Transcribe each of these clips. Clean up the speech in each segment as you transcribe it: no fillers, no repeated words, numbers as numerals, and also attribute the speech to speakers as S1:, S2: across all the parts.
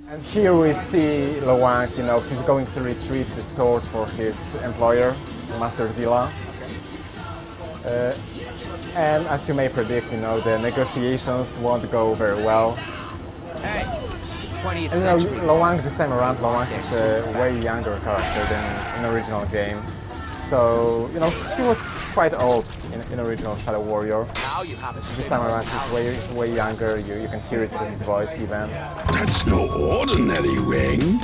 S1: And here we see Lowang, he's going to retrieve the sword for his employer, Master Zilla. And as you may predict, the negotiations won't go very well.
S2: Hey, 20th
S1: And
S2: century.
S1: Lowang, this time around, Lowang is a way younger character than in the original game. So, he was quite old in original Shadow Warrior.
S2: Now you have a
S1: This time around he's way younger, you can hear it in his voice even.
S3: That's no ordinary ring.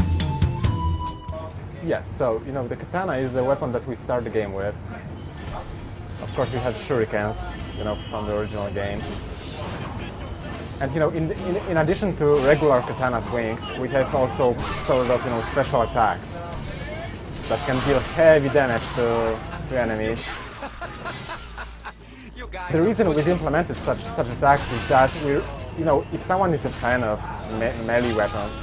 S1: Yes, so, the katana is the weapon that we start the game with. Of course we have shurikens, from the original game. And, in addition to regular katana swings, we have also sort of, special attacks that can deal heavy damage to enemies. The reason we've implemented such attacks is that if someone is a fan of melee weapons,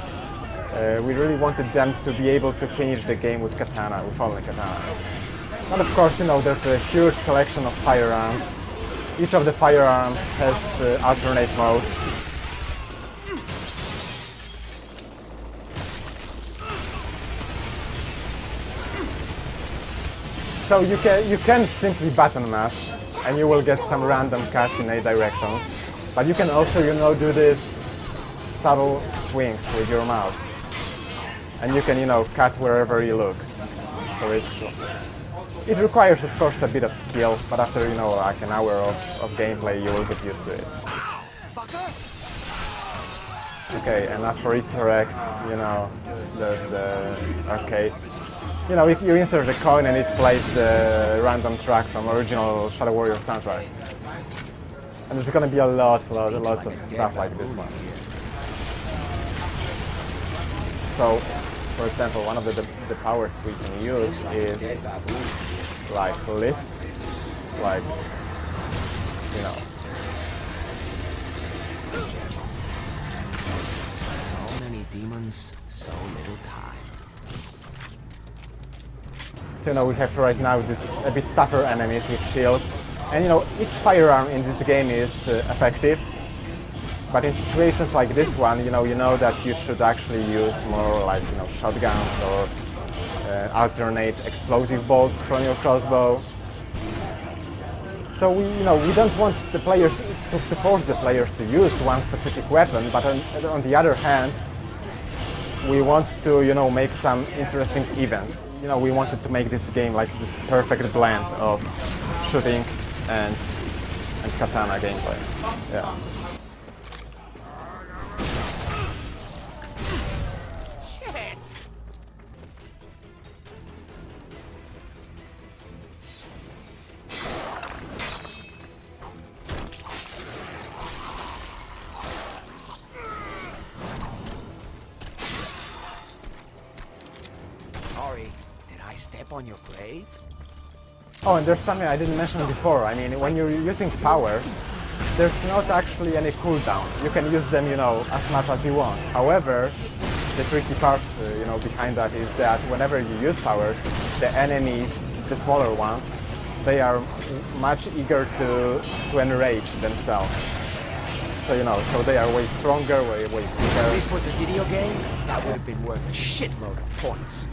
S1: we really wanted them to be able to finish the game with katana, with only katana. But of course, there's a huge selection of firearms. Each of the firearms has alternate mode. So you can simply button mash and you will get some random cuts in 8 directions. But you can also, do these subtle swings with your mouse. And you can, cut wherever you look. So it requires, of course, a bit of skill, but after, like an hour of gameplay, you will get used to it. Okay, and as for Easter eggs, there's the arcade. You insert the coin and it plays the random track from original Shadow Warrior soundtrack. And there's gonna be lots of stuff like this one. So, for example, one of the powers we can use is like lift, like,
S2: So many demons, so little time.
S1: So we have right now this a bit tougher enemies with shields, and each firearm in this game is effective. But in situations like this one, you know that you should actually use more like shotguns or alternate explosive bolts from your crossbow. So we don't want the players to force the players to use one specific weapon, but on the other hand, we want to make some interesting events. We wanted to make this game like this perfect blend of shooting and katana gameplay. Yeah.
S2: Shit! Sorry, did I step on your grave?
S1: Oh, and there's something I didn't mention before. I mean, when you're using powers, there's not actually any cooldown. You can use them, as much as you want. However, the tricky part, behind that is that whenever you use powers, the enemies, the smaller ones, they are much eager to enrage themselves. So, so they are way stronger, way bigger.
S2: If this was a video game, that would have been worth a shitload of points.